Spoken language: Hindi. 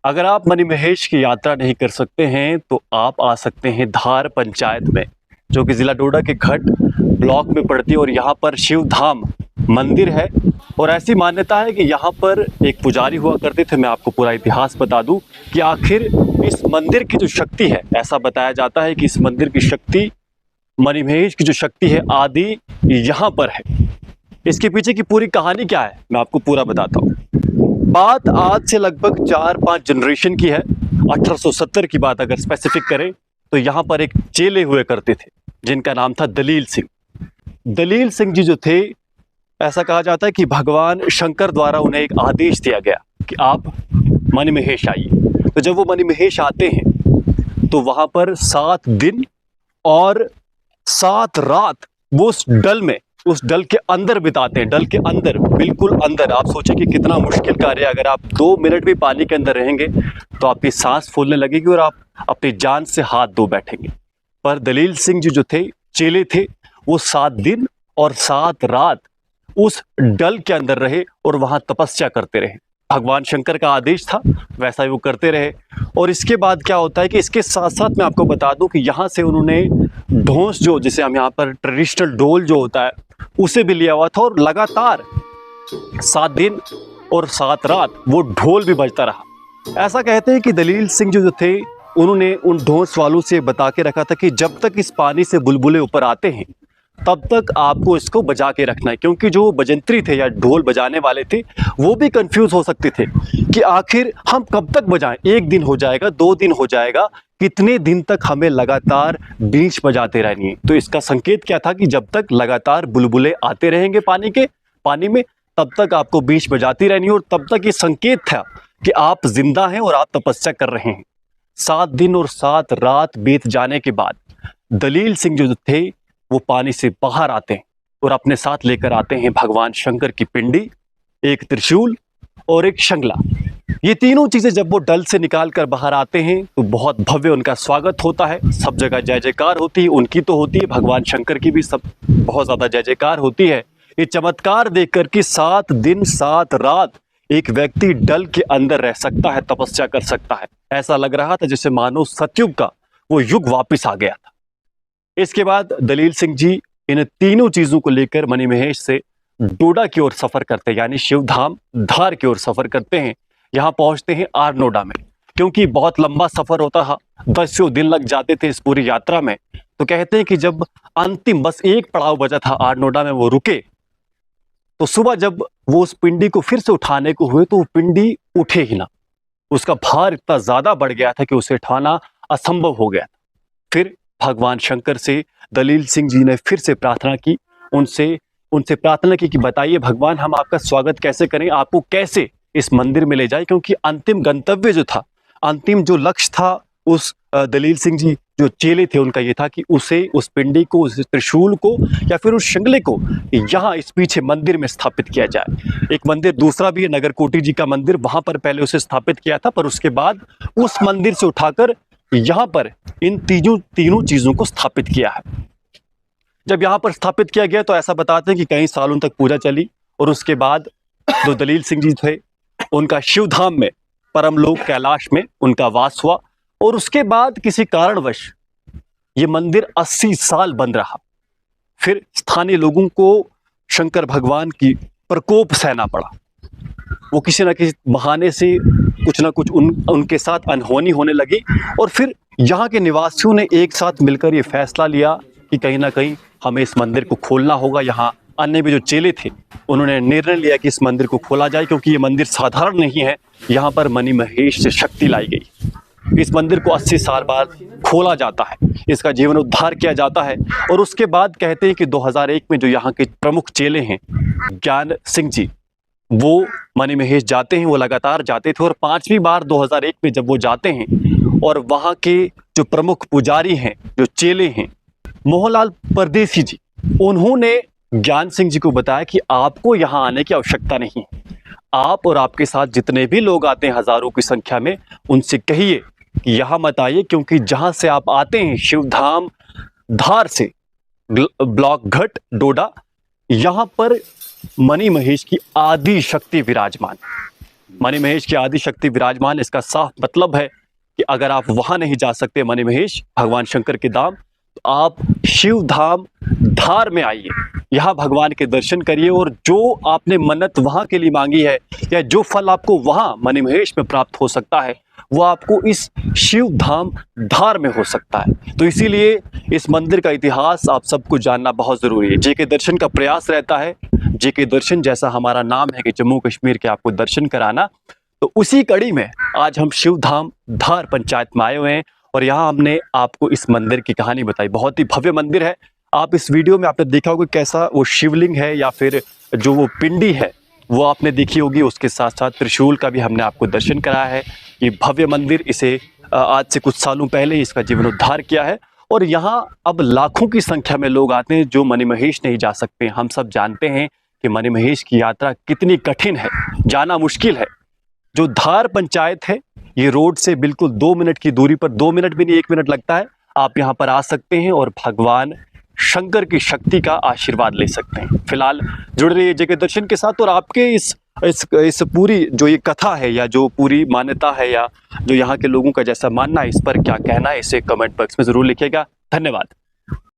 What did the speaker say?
अगर आप मणिमहेश की यात्रा नहीं कर सकते हैं तो आप आ सकते हैं धार पंचायत में, जो कि जिला डोडा के घट ब्लॉक में पड़ती है। और यहाँ पर शिव धाम मंदिर है और ऐसी मान्यता है कि यहाँ पर एक पुजारी हुआ करते थे। मैं आपको पूरा इतिहास बता दूं कि आखिर इस मंदिर की जो शक्ति है, ऐसा बताया जाता है कि इस मंदिर की शक्ति, मणिमहेश की जो शक्ति है, आदि यहाँ पर है। इसके पीछे की पूरी कहानी क्या है मैं आपको पूरा बताता हूँ। बात आज से लगभग 4-5 जनरेशन की है। 1870 की बात अगर स्पेसिफिक करें तो यहाँ पर एक चेले हुए करते थे जिनका नाम था दलील सिंह। दलील सिंह जी जो थे, ऐसा कहा जाता है कि भगवान शंकर द्वारा उन्हें एक आदेश दिया गया कि आप मणिमहेश आइए। तो जब वो मणिमहेश आते हैं तो वहां पर 7 दिन और 7 रात वो उस डल के अंदर बिताते हैं। डल के अंदर, बिल्कुल अंदर। आप सोचिए कि कितना मुश्किल कार्य है। अगर आप 2 मिनट भी पानी के अंदर रहेंगे तो आपकी सांस फूलने लगेगी और आप अपनी जान से हाथ धो बैठेंगे। पर दलील सिंह जी जो थे, चेले थे, वो 7 दिन और 7 रात उस डल के अंदर रहे और वहां तपस्या करते रहे। भगवान शंकर का आदेश था, वैसा ही वो करते रहे। और इसके बाद क्या होता है कि इसके साथ साथ मैं आपको बता दूं कि यहाँ से उन्होंने ढोंस, जो जिसे हम यहाँ पर ट्रेडिशनल ढोल जो होता है, उसे भी लिया हुआ था। और लगातार 7 दिन और 7 रात वो ढोल भी बजता रहा। ऐसा कहते हैं कि दलील सिंह जो थे, उन्होंने उन ढोंस वालों से बता के रखा था कि जब तक इस पानी से बुलबुले ऊपर आते हैं तब तक आपको इसको बजा के रखना है। क्योंकि जो बजंत्री थे या ढोल बजाने वाले थे, वो भी कंफ्यूज हो सकते थे कि आखिर हम कब तक बजाएं। 1 दिन हो जाएगा, 2 दिन हो जाएगा, कितने दिन तक हमें लगातार बीच बजाते रहनी है। तो इसका संकेत क्या था कि जब तक लगातार बुलबुले आते रहेंगे पानी में, तब तक आपको बीच बजाती रहनी है। और तब तक ये संकेत था कि आप जिंदा हैं और आप तपस्या कर रहे हैं। 7 दिन और 7 रात बीत जाने के बाद दलील सिंह जो थे, वो पानी से बाहर आते हैं और अपने साथ लेकर आते हैं भगवान शंकर की पिंडी, एक त्रिशूल और एक शंगला। ये तीनों चीजें जब वो डल से निकाल कर बाहर आते हैं तो बहुत भव्य उनका स्वागत होता है। सब जगह जय जयकार होती है, उनकी तो होती है, भगवान शंकर की भी सब बहुत ज्यादा जय जयकार होती है। ये चमत्कार देखकर कि 7 दिन 7 रात एक व्यक्ति डल के अंदर रह सकता है, तपस्या कर सकता है। ऐसा लग रहा था जैसे मानो सतयुग का वो युग वापिस आ गया था। इसके बाद दलील सिंह जी इन तीनों चीजों को लेकर मणिमहेश से डोडा की ओर सफर करते हैं, यानी शिवधाम धार की ओर सफर करते हैं। यहाँ पहुंचते हैं आरनोडा में। क्योंकि बहुत लंबा सफर होता था, 10 दिन लग जाते थे इस पूरी यात्रा में। तो कहते हैं कि जब अंतिम बस एक पड़ाव बचा था आरनोडा में, वो रुके, तो सुबह जब वो उस पिंडी को फिर से उठाने को हुए तो वो पिंडी उठे ही ना। उसका भार इतना ज्यादा बढ़ गया था कि उसे उठाना असंभव हो गया। फिर भगवान शंकर से दलील सिंह जी ने फिर से प्रार्थना की, उनसे प्रार्थना की कि बताइए भगवान, हम आपका स्वागत कैसे करें, आपको कैसे इस मंदिर में ले जाए। क्योंकि अंतिम गंतव्य जो था, अंतिम जो लक्ष्य था उस दलील सिंह जी जो चेले थे, उनका ये था कि उसे, उस पिंडी को, उस त्रिशूल को या फिर उस शंगले को यहाँ इस पीछे मंदिर में स्थापित किया जाए। एक मंदिर दूसरा भी है, नगरकोटी जी का मंदिर, वहां पर पहले उसे स्थापित किया था, पर उसके बाद उस मंदिर से उठाकर यहाँ पर इन तीनों चीजों को स्थापित किया है। जब यहाँ पर स्थापित किया गया तो ऐसा बताते हैं कि कई सालों तक पूजा चली और उसके बाद जो दलील सिंह जी थे, उनका शिवधाम में, परमलोक कैलाश में उनका वास हुआ। और उसके बाद किसी कारणवश ये मंदिर 80 साल बंद रहा। फिर स्थानीय लोगों को शंकर भगवान की प्रकोप सहना पड़ा। वो किसी न किसी बहाने से कुछ ना कुछ उनके साथ अनहोनी होने लगी। और फिर यहाँ के निवासियों ने एक साथ मिलकर ये फैसला लिया कि कहीं ना कहीं हमें इस मंदिर को खोलना होगा। यहाँ अन्य भी जो चेले थे, उन्होंने निर्णय लिया कि इस मंदिर को खोला जाए, क्योंकि ये मंदिर साधारण नहीं है। यहाँ पर मणिमहेश से शक्ति लाई गई। इस मंदिर को 80 साल बाद खोला जाता है, इसका जीवनोद्धार किया जाता है। और उसके बाद कहते हैं कि 2001 में जो यहाँ के प्रमुख चेले हैं, ज्ञान सिंह जी, वो मणिमहेश जाते हैं। वो लगातार जाते थे और 5वीं बार 2001 में जब वो जाते हैं और वहाँ के जो प्रमुख पुजारी हैं, जो चेले हैं, मोहनलाल परदेसी जी, उन्होंने ज्ञान सिंह जी को बताया कि आपको यहाँ आने की आवश्यकता नहीं है। आप और आपके साथ जितने भी लोग आते हैं हजारों की संख्या में, उनसे कहिए कि यहाँ मत आइए, क्योंकि जहाँ से आप आते हैं शिवधाम धार से ब्लॉक घट डोडा, यहाँ पर मणिमहेश की आदि शक्ति विराजमान। मणिमहेश की आदि शक्ति विराजमान। इसका साफ मतलब है कि अगर आप वहां नहीं जा सकते मणिमहेश भगवान शंकर के धाम, तो आप शिव धाम धार में आइए, यहाँ भगवान के दर्शन करिए और जो आपने मन्नत वहां के लिए मांगी है या जो फल आपको वहां मणिमहेश में प्राप्त हो सकता है वो आपको इस शिव धाम धार में हो सकता है। तो इसीलिए इस मंदिर का इतिहास आप सबको जानना बहुत ज़रूरी है। जेके दर्शन का प्रयास रहता है, जेके दर्शन जैसा हमारा नाम है कि जम्मू कश्मीर के आपको दर्शन कराना, तो उसी कड़ी में आज हम शिव धाम धार पंचायत में आए हुए हैं और यहाँ हमने आपको इस मंदिर की कहानी बताई। बहुत ही भव्य मंदिर है। आप इस वीडियो में आपने देखा होगा कैसा वो शिवलिंग है या फिर जो वो पिंडी है वो आपने देखी होगी। उसके साथ साथ त्रिशूल का भी हमने आपको दर्शन कराया है। ये भव्य मंदिर, इसे आज से कुछ सालों पहले ही इसका जीर्णोद्धार किया है और यहाँ अब लाखों की संख्या में लोग आते हैं जो मणिमहेश नहीं जा सकते। हम सब जानते हैं कि मणिमहेश की यात्रा कितनी कठिन है, जाना मुश्किल है। जो धार पंचायत है ये रोड से बिल्कुल 2 मिनट की दूरी पर, 2 मिनट भी नहीं 1 मिनट लगता है, आप यहाँ पर आ सकते हैं और भगवान शंकर की शक्ति का आशीर्वाद ले सकते हैं। फिलहाल जुड़ रहिए जेके दर्शन के साथ और आपके इस पूरी जो ये कथा है या जो पूरी मान्यता है या जो यहाँ के लोगों का जैसा मानना है, इस पर क्या कहना है इसे कमेंट बॉक्स में जरूर लिखिएगा। धन्यवाद।